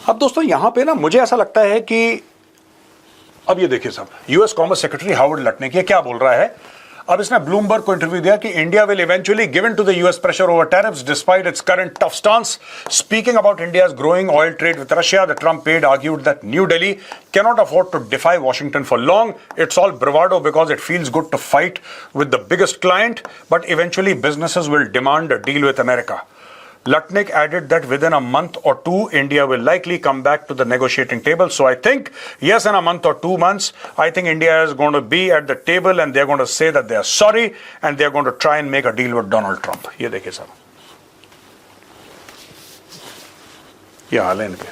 अब दोस्तों यहां पे ना मुझे ऐसा लगता है कि अब ये देखिए साहब, US commerce secretary Howard Lutnick ये क्या बोल रहा है। अब इसने ब्लूमबर्ग को इंटरव्यू दिया कि India will eventually give in to the US pressure over tariffs despite its current tough stance. Speaking about India's growing oil trade with Russia, the Trump aide argued that New Delhi cannot afford to defy Washington for long. It's all bravado because it feels good to fight with the biggest client, but eventually businesses will demand a deal with America. Lutnick added that within a month or two, India will likely come back to the negotiating table. So I think, yes, in a month or 2 months, I think India is going to be at the table and they're going to say that they are sorry and they're going to try and make a deal with Donald Trump. ये देखिए साहब, ये हाल है इनके।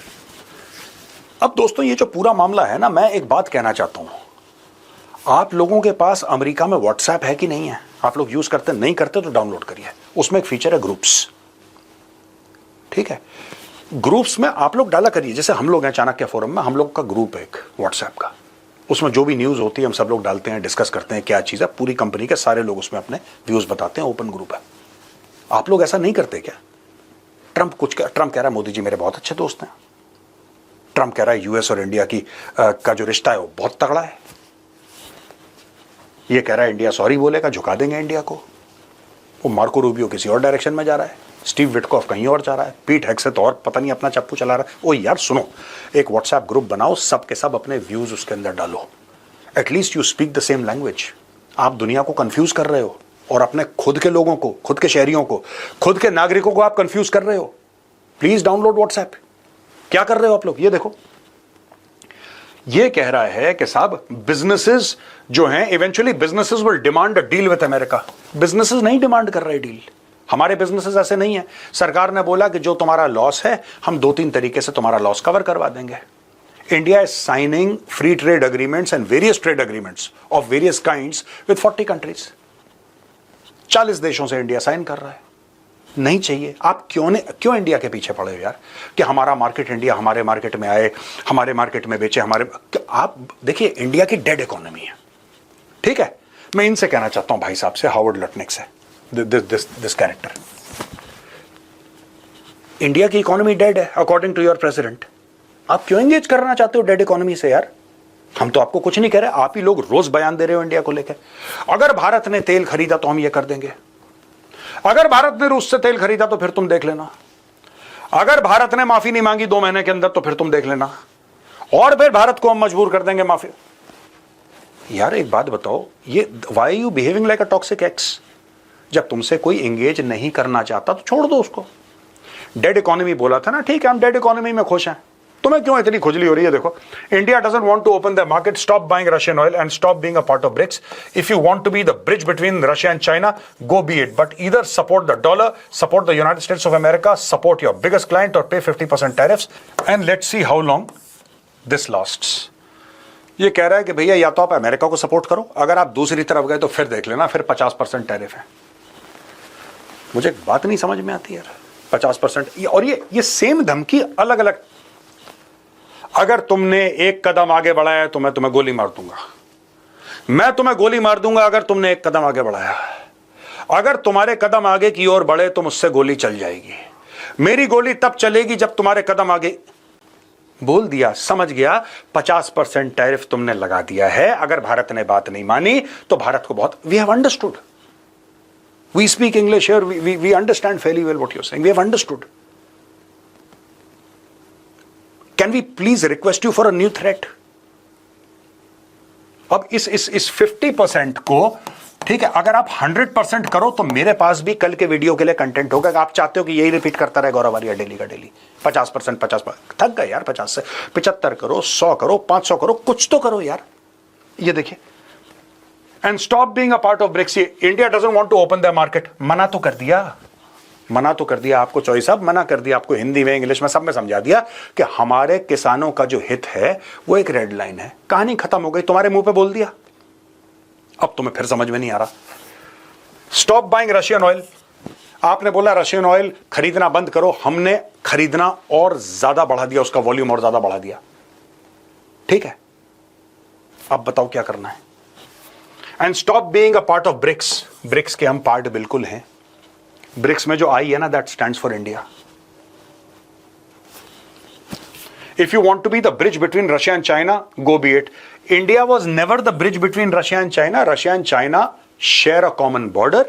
अब दोस्तों ये जो पूरा मामला है ना, मैं एक बात कहना चाहता हूं, आप लोगों के पास अमेरिका में व्हाट्सएप है कि नहीं है? आप लोग यूज करते नहीं करते तो डाउनलोड करिए, उसमें एक फीचर है ग्रुप्स। ठीक है, ग्रुप्स में आप लोग डाला करिए, जैसे हम लोग हैं चाणक्य फोरम में, हम लोग का ग्रुप है एक व्हाट्सएप का, उसमें जो भी न्यूज होती है हम सब लोग डालते हैं, डिस्कस करते हैं क्या चीज है, पूरी कंपनी के सारे लोग उसमें अपने व्यूज बताते हैं, ओपन ग्रुप है। आप लोग ऐसा नहीं करते क्या? ट्रंप कह रहा है मोदी जी मेरे बहुत अच्छे दोस्त हैं, ट्रंप कह रहा है यूएस और इंडिया का जो रिश्ता है वो बहुत तगड़ा है, ये कह रहा है इंडिया सॉरी बोलेगा, झुका देंगे इंडिया को। वो मार्को रूबियो किसी और डायरेक्शन में जा रहा है, स्टीव विटकॉफ कहीं और जा रहा है, पीट हेग्सेथ और पता नहीं अपना चप्पू चला रहा है। ओ यार सुनो, एक व्हाट्सएप ग्रुप बनाओ, सब के सब अपने व्यूज उसके अंदर डालो, at least you speak the same language. आप दुनिया को कंफ्यूज कर रहे हो और अपने खुद के लोगों को, खुद के शहरियों को, खुद के नागरिकों को आप कंफ्यूज कर रहे हो। Please download WhatsApp. क्या कर रहे हो आप लोग? ये देखो, ये कह रहा है कि साहब बिजनेसेस जो हैं, eventually businesses will demand a deal with America. Businesses नहीं डिमांड कर रहे डील, हमारे बिजनेसेस ऐसे नहीं है। सरकार ने बोला कि जो तुम्हारा लॉस है हम 2-3 तरीके से तुम्हारा लॉस कवर करवा देंगे। India is signing free trade agreements and various trade agreements of various kinds with 40 countries. 40 देशों से इंडिया साइन कर रहा है। नहीं चाहिए। आप क्यों इंडिया के पीछे पड़े हो यार कि हमारा मार्केट, इंडिया हमारे मार्केट में आए, हमारे मार्केट में बेचे, हमारे। आप देखिए इंडिया की डेड इकोनॉमी है, ठीक है। मैं इनसे कहना चाहता हूं भाई साहब से, हावर्ड लटनिक से, दिस कैरेक्टर, इंडिया की इकोनॉमी डेड है अकॉर्डिंग टू योर प्रेसिडेंट। आप क्यों एंगेज करना चाहते हो डेड इकोनॉमी से यार? हम तो आपको कुछ नहीं कह रहे, आप ही लोग रोज बयान दे रहे हो इंडिया को लेकर। अगर भारत ने तेल खरीदा तो हम ये कर देंगे, अगर भारत ने रूस से तेल खरीदा तो फिर तुम देख लेना, अगर भारत ने माफी नहीं मांगी 2 महीने के अंदर तो फिर तुम देख लेना, और फिर भारत को हम मजबूर कर देंगे माफी। यार एक बात बताओ, ये why you behaving like a toxic x? जब तुमसे कोई एंगेज नहीं करना चाहता तो छोड़ दो उसको। डेड इकोनॉमी बोला था ना, ठीक है हम डेड इकोनॉमी में खुश हैं, तुम्हें क्यों इतनी खुजली हो रही है? देखो, India doesn't want to open the market, stop buying Russian oil and stop being a part of BRICS. If you want to be the bridge between Russia and China, go be it, but either support the dollar, support the United States of America, support your biggest client or pay 50% tariffs and let's see how long this lasts. ये कह रहा है कि भैया या तो आप America को सपोर्ट करो, अगर आप दूसरी तरफ गए तो फिर देख लेना, फिर 50% टैरिफ है। मुझे एक बात नहीं समझ में आती यार, 50%। और ये सेम धमकी अलग अलग, अगर तुमने एक कदम आगे बढ़ाया तो मैं तुम्हें गोली मार दूंगा, मैं तुम्हें गोली मार दूंगा अगर तुमने एक कदम आगे बढ़ाया, अगर तुम्हारे कदम आगे की ओर बढ़े तो मुझसे गोली चल जाएगी, मेरी गोली तब चलेगी जब तुम्हारे कदम आगे। बोल दिया, समझ गया, 50% टैरिफ तुमने लगा दिया है। अगर भारत ने बात नहीं मानी तो भारत को बहुत, we have understood, we speak English here, we understand fairly well what you are saying, we have understood. Can we please request you for a new threat? अब इस 50% को, ठीक है, अगर आप 100% करो तो मेरे पास भी कल के वीडियो के लिए कंटेंट होगा। आप चाहते हो कि यही रिपीट करता रहे गौरव वालिया डेली का डेली 50%, 50%, थक गए यार 50 से। 75 करो, 100 करो, 500 करो, कुछ तो करो यार। ये देखिए, and stop being a part of BRICS. India doesn't want to open the market, मना तो कर दिया, मना तो कर दिया आपको, चॉइस अब मना कर दिया आपको, हिंदी में इंग्लिश में सब में समझा दिया कि हमारे किसानों का जो हित है वो एक रेड लाइन है। कहानी खत्म हो गई, तुम्हारे मुंह पे बोल दिया। अब तुम्हें फिर समझ में नहीं आ रहा। स्टॉप बाइंग रशियन ऑयल, आपने बोला रशियन ऑयल खरीदना बंद करो, हमने खरीदना और ज्यादा बढ़ा दिया, उसका वॉल्यूम और ज्यादा बढ़ा दिया, ठीक है। अब बताओ क्या करना है। And stop being a part of BRICS, BRICS के हम पार्ट बिल्कुल हैं। ब्रिक्स में जो आई है ना, that stands for India. If you want to be the bridge between Russia and China, go be it. India was never the bridge between Russia and China. Russia and China share a common border.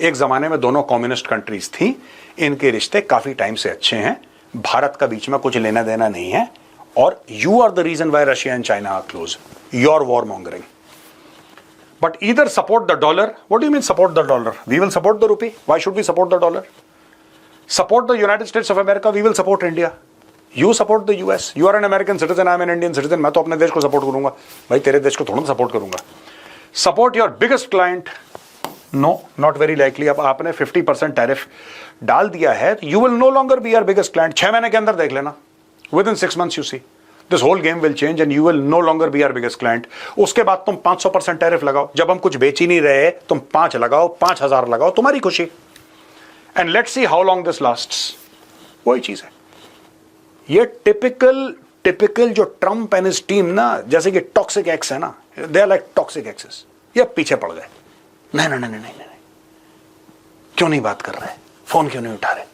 एक जमाने में दोनों communist countries थी, इनके रिश्ते काफी time से अच्छे हैं, भारत का बीच में कुछ लेना देना नहीं है, और you are the reason why Russia and China are close, your war mongering. But either support the dollar. What do you mean support the dollar? We will support the rupee. Why should we support the dollar? Support the United States of America. We will support India. You support the US. You are an American citizen. I am an Indian citizen. मैं तो अपने देश को support करूंगा भाई, तेरे देश को थोड़ा सपोर्ट करूंगा. Support your biggest client. No, not very likely. अब आपने 50% टैरिफ डाल दिया है, you will no longer be our biggest client. 6 महीने के अंदर देख लेना. Within 6 months you see. This whole game will change and you will no longer be our biggest client. उसके बाद तुम 500% टैरिफ लगाओ. जब हम कुछ बेच ही नहीं रहे, तुम 5 लगाओ, 5000 लगाओ, तुम्हारी खुशी. And let's see how long this lasts. वही चीज है. ये टिपिकल जो ट्रम्प एंड हिज टीम ना, जैसे कि टॉक्सिक एक्स है ना, they are like toxic exes. ये पीछे पड़ गए. नहीं, क्यों नहीं बात कर रहे, फोन क्यों नहीं उठा रहे,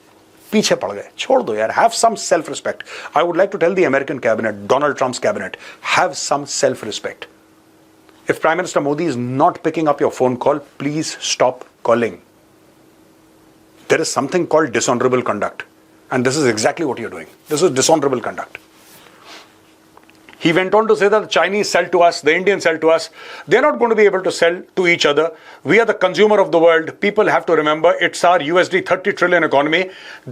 पीछे पड़ गए. छोड़ दो यार. Have some self respect. I would like to tell the American cabinet, Donald Trump's cabinet, have some self respect. If prime minister Modi is not picking up your phone call, please stop calling. There is something called dishonourable conduct. And this is exactly what you're doing. This is dishonorable conduct. He went on to say that the Chinese sell to us, the Indians sell to us. They're not going to be able to sell to each other. We are the consumer of the world. People have to remember it's our USD 30 trillion economy.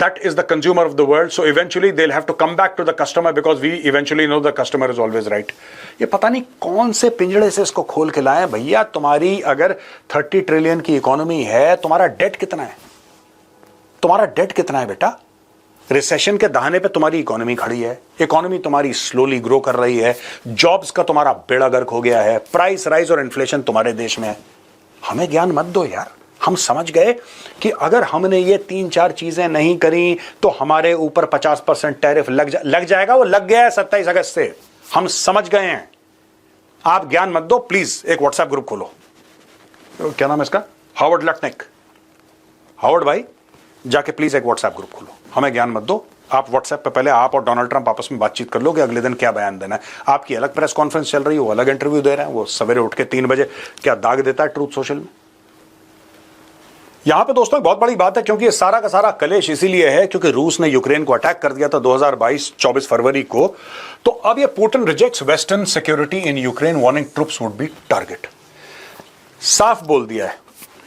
That is the consumer of the world. So eventually they'll have to come back to the customer because we eventually know the customer is always right. ये पता नहीं कौन से पिंजड़े से इसको खोल के लाए भैया. तुम्हारी अगर 30 ट्रिलियन की इकोनॉमी है, तुम्हारा डेट कितना है? तुम्हारा डेट कितना है बेटा? रिसेशन के दहाने पे तुम्हारी इकोनॉमी खड़ी है. इकोनॉमी तुम्हारी स्लोली ग्रो कर रही है. जॉब्स का तुम्हारा बेड़ा गर्क हो गया है. प्राइस राइज और इन्फ्लेशन तुम्हारे देश में है. हमें ज्ञान मत दो यार. हम समझ गए कि अगर हमने ये 3-4 चीजें नहीं करी तो हमारे ऊपर 50% टैरिफ लग जाएगा. वो लग गया है 27 अगस्त से. हम समझ गए हैं. आप ज्ञान मत दो प्लीज. एक व्हाट्सएप ग्रुप खोलो. क्या नाम है इसका? Howard Lutnick. हावर्ड भाई, जाके प्लीज एक व्हाट्सएप ग्रुप खोलो. हमें ज्ञान मत दो. आप व्हाट्सएप पे पहले आप और डोनाल्ड ट्रंप आपस में बातचीत कर लो कि अगले दिन क्या बयान देना है. आपकी अलग प्रेस कॉन्फ्रेंस चल रही है, वो अलग इंटरव्यू दे रहे हैं. वो सवेरे उठ के 3 बजे क्या दाग देता है ट्रूथ सोशल में. यहां पे दोस्तों बहुत बड़ी बात है, क्योंकि ये सारा का सारा कलेश इसीलिए है क्योंकि रूस ने यूक्रेन को अटैक कर दिया था 2022 24 फरवरी को. तो अब ये Putin rejects western security in Ukraine, warning troops would be target. साफ बोल दिया है.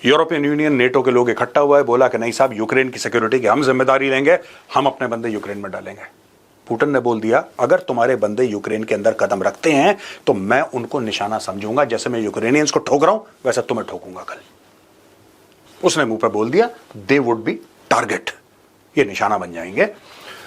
यूरोपियन यूनियन, नेटो के लोग इकट्ठा हुआ है, बोला कि नहीं साहब, यूक्रेन की सिक्योरिटी की हम जिम्मेदारी लेंगे, हम अपने बंदे यूक्रेन में डालेंगे. पुतिन ने बोल दिया अगर तुम्हारे बंदे यूक्रेन के अंदर कदम रखते हैं तो मैं उनको निशाना समझूंगा. जैसे मैं यूक्रेनियंस को ठोक रहा हूं वैसे तुम्हें ठोकूंगा कल. उसने मुंह पर बोल दिया दे वुड बी टारगेट. ये निशाना बन जाएंगे.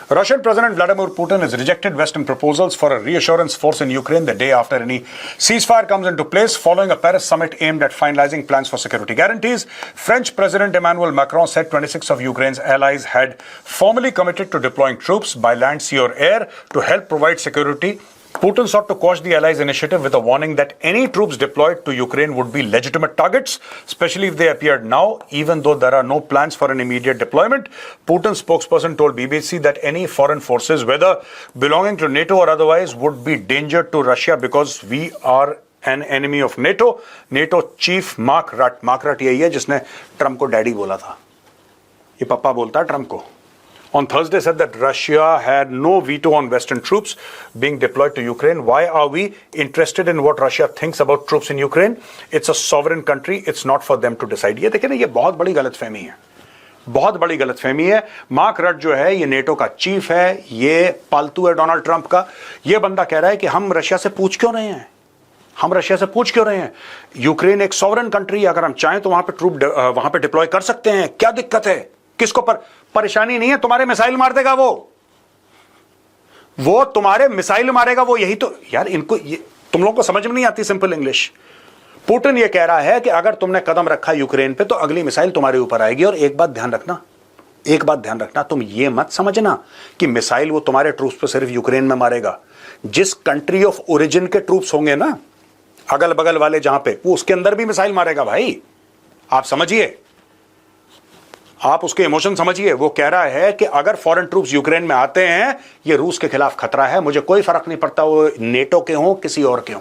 Russian President Vladimir Putin has rejected Western proposals for a reassurance force in Ukraine the day after any ceasefire comes into place following a Paris summit aimed at finalizing plans for security guarantees. French President Emmanuel Macron said 26 of Ukraine's allies had formally committed to deploying troops by land, sea or air to help provide security. Putin sought to quash the allies' initiative with a warning that any troops deployed to Ukraine would be legitimate targets, especially if they appeared now, even though there are no plans for an immediate deployment. Putin's spokesperson told BBC that any foreign forces, whether belonging to NATO or otherwise, would be danger to Russia because we are an enemy of NATO. NATO chief Mark Rutte यही है जिसने Trump को daddy बोला था. ये पप्पा बोलता है Trump को. On Thursday said that Russia had no veto on Western troops being deployed to Ukraine. Why are we interested in what Russia thinks about troops in Ukraine? It's a sovereign country. It's not for them to decide. ये देखिए ना, ये बहुत बड़ी गलतफहमी है. बहुत बड़ी गलतफहमी है. मार्क रट जो है ये नेटो का चीफ है, ये पालतू है डोनाल्ड ट्रंप का. ये बंदा कह रहा है कि हम रशिया से पूछ क्यों रहे हैं. हम रशिया से पूछ क्यों रहे हैं. यूक्रेन एक सॉवरेन कंट्री है. अगर हम चाहें तो वहां पे डिप्लॉय कर सकते हैं. क्या दिक्कत है? किसको परेशानी नहीं है. तुम्हारे मिसाइल मार देगा वो तुम्हारे मिसाइल मारेगा वो. यही तो यार इनको तुम लोगों को समझ में नहीं आती सिंपल इंग्लिश. पुतिन ये कह रहा है कि अगर तुमने कदम रखा यूक्रेन पे तो अगली मिसाइल तुम्हारे ऊपर आएगी. और एक बात ध्यान रखना, तुम ये मत समझना कि मिसाइल वो तुम्हारे ट्रूप्स पे सिर्फ यूक्रेन में मारेगा. जिस कंट्री ऑफ ओरिजिन के ट्रूप्स होंगे ना अगल बगल वाले जहां पे, वो उसके अंदर भी मिसाइल मारेगा भाई. आप समझिए. आप उसके इमोशन समझिए। वो कह रहा है कि अगर फॉरेन ट्रूप्स यूक्रेन में आते हैं, ये रूस के खिलाफ खतरा है, मुझे कोई फर्क नहीं पड़ता वो नेटो के हों किसी और के हों,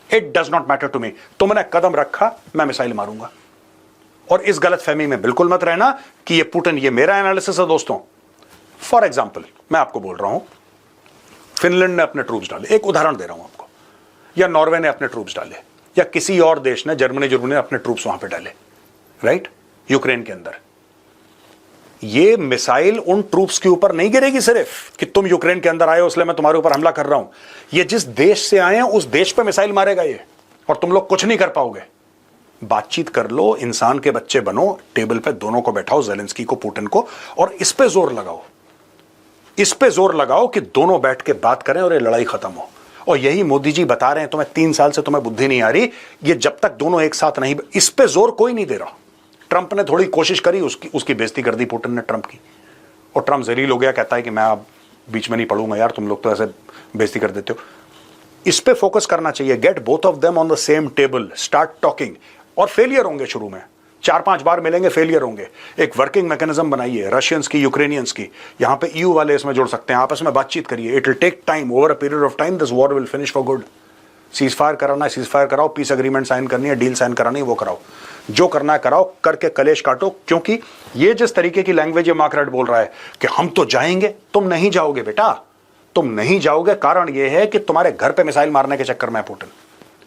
it does not matter to me. तुमने कदम रखा, मैं मिसाइल मारूंगा। और इस गलत फहमी में बिल्कुल मत रहना कि ये पुतिन, ये मेरा एनालिसिस है दोस्तों। फॉर एग्जाम्पल मैं आपको बोल रहा हूं, फिनलैंड ने अपने ट्रूप्स डाले, एक उदाहरण दे रहा हूं आपको, या नॉर्वे ने अपने ट्रूप्स डाले, या किसी और देश ने, जर्मनी ने अपने ट्रूप्स वहां पे डाले, राइट, यूक्रेन के अंदर। ये मिसाइल उन ट्रूप्स के ऊपर नहीं गिरेगी सिर्फ कि तुम यूक्रेन के अंदर आए हो इसलिए मैं तुम्हारे ऊपर हमला कर रहा हूं। ये जिस देश से आए हैं उस देश पे मिसाइल मारेगा ये, और तुम लोग कुछ नहीं कर पाओगे। बातचीत कर लो, इंसान के बच्चे बनो, टेबल पे दोनों को बैठाओ, ज़ेलेंस्की को, पुतिन को, और इस पे जोर लगाओ, इस पे जोर लगाओ कि दोनों बैठ के बात करें और ये लड़ाई खत्म हो। और यही मोदी जी बता रहे हैं, तुम्हें 3 साल से तुम्हें बुद्धि नहीं आ रही, ये जब तक दोनों एक साथ नहीं, इस पे जोर कोई नहीं दे रहा। ट्रंप ने थोड़ी कोशिश करी, उसकी बेइज्जती कर दी पुतिन ने ट्रंप की, और ट्रंप जलील हो गया, कहता है कि मैं अब बीच में नहीं पड़ूंगा, यार तुम लोग तो ऐसे बेइज्जती कर देते हो। इस पे फोकस करना चाहिए, get both of them on the same table, start talking. और फेलियर होंगे शुरू में, 4-5 बार मिलेंगे, फेलियर होंगे। एक वर्किंग मैकेनिज्म बनाइए, रशियंस की, यूक्रेनियंस की, यहां पे ईयू वाले इसमें जुड़ सकते हैं, आपस में बातचीत करिए। It will take time, over a period of time this war will finish for good. Ceasefire कराना है, सीज फायर कराओ, पीस एग्रीमेंट साइन करनी है, डील साइन करानी है, वो कराओ, जो करना है कराओ, करके कलेश काटो। क्योंकि ये जिस तरीके की लैंग्वेज मार्क रट बोल रहा है कि हम तो जाएंगे, तुम नहीं जाओगे बेटा, तुम नहीं जाओगे। कारण यह है कि तुम्हारे घर पे मिसाइल मारने के चक्कर में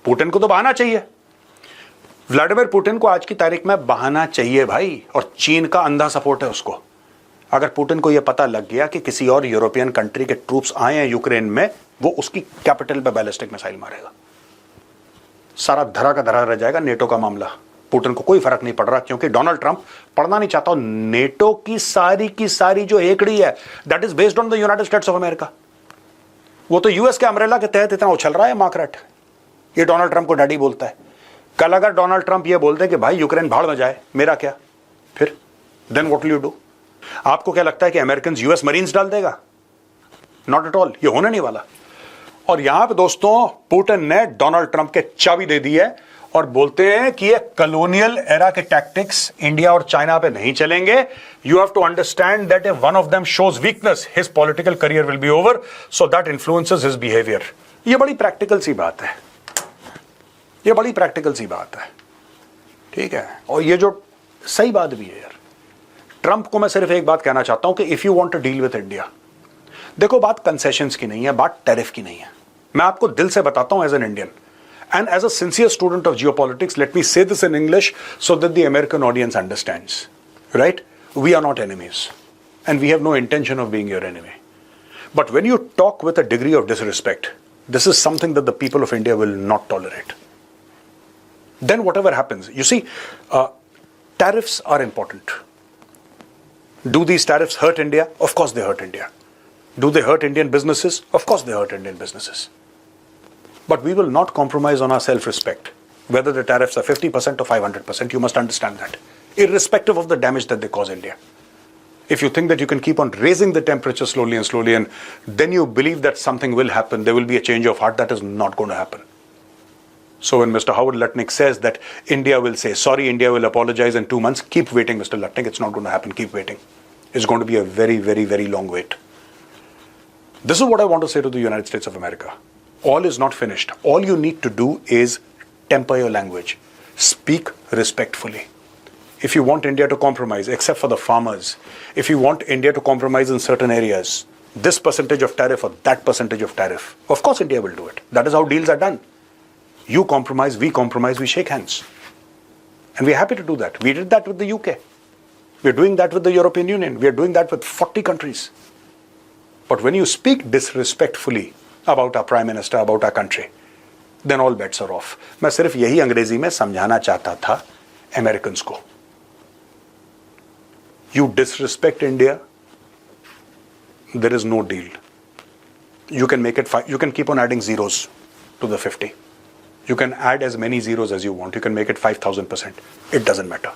पुतिन को तो बहाना चाहिए। व्लादिमीर पुतिन को आज की तारीख में बहाना चाहिए भाई, और चीन का अंधा सपोर्ट है उसको। अगर पुतिन को यह पता लग गया कि किसी और यूरोपियन कंट्री के ट्रूप्स आए हैं यूक्रेन में, वो उसकी कैपिटल पे बैलिस्टिक मिसाइल मारेगा, सारा धरा का धरा रह जाएगा नेटो का मामला। पुतिन को कोई फर्क नहीं पड़ रहा, क्योंकि डोनाल्ड ट्रंप पढ़ना नहीं चाहता। नेटो की सारी जो हेकड़ी है, that is based on the United States of America. वो तो यूएस के अम्ब्रेला के तहत इतना उछल रहा है मार्करेट, ये डोनाल्ड ट्रंप को डैडी बोलता है। कल अगर डोनाल्ड ट्रंप ये बोलते कि भाई यूक्रेन भाड़ में जाए, मेरा क्या, फिर then what will you do? आपको क्या लगता है कि अमेरिकन यूएस मरीन्स डाल देगा? नॉट एट ऑल, ये होने नहीं वाला। और यहां पे दोस्तों पुतिन ने डोनाल्ड ट्रंप के चाबी दे दी है, और बोलते हैं कि ये कॉलोनियल एरा के टैक्टिक्स इंडिया और चाइना पे नहीं चलेंगे। You have to understand that if one of them shows weakness, his political career will be over, so that influences his behaviour. ये बड़ी प्रैक्टिकल सी बात है, ये बड़ी प्रैक्टिकल सी बात है, ठीक है। और ये जो सही बात भी है यार, ट्रंप को मैं सिर्फ एक बात कहना चाहता हूं कि if you want to deal with India, देखो बात कंसेशंस की नहीं है, बात टैरिफ की नहीं है। मैं आपको दिल से बताता हूं as an Indian and as a sincere student of geopolitics, let me say this in English so that the American audience understands, right? We are not enemies, and we have no intention of being your enemy. But when you talk with a degree of disrespect, this is something that the people of India will not tolerate. Then whatever happens, you see, tariffs are important. Do these tariffs hurt India? Of course they hurt India. Do they hurt Indian businesses? Of course they hurt Indian businesses. But we will not compromise on our self-respect. Whether the tariffs are 50% or 500%, you must understand that. Irrespective of the damage that they cause India. If you think that you can keep on raising the temperature slowly and then you believe that something will happen, there will be a change of heart, that is not going to happen. So when Mr. Howard Lutnick says that India will say, sorry, India will apologize in 2 months, keep waiting, Mr. Lutnick. It's not going to happen. Keep waiting. It's going to be a very, very, very long wait. This is what I want to say to the United States of America. All is not finished. All you need to do is temper your language. Speak respectfully. If you want India to compromise, except for the farmers, if you want India to compromise in certain areas, this percentage of tariff or that percentage of tariff, of course India will do it. That is how deals are done. You compromise, we shake hands. And we're happy to do that. We did that with the UK. We're doing that with the European Union. We're doing that with 40 countries. But when you speak disrespectfully about our Prime Minister, about our country, then all bets are off. मैं सिर्फ यही अंग्रेजी में समझाना चाहता था Americans को। You disrespect India, there is no deal. You can make it you can keep on adding zeros to the 50. You can add as many zeros as you want. You can make it 5,000%. It doesn't matter.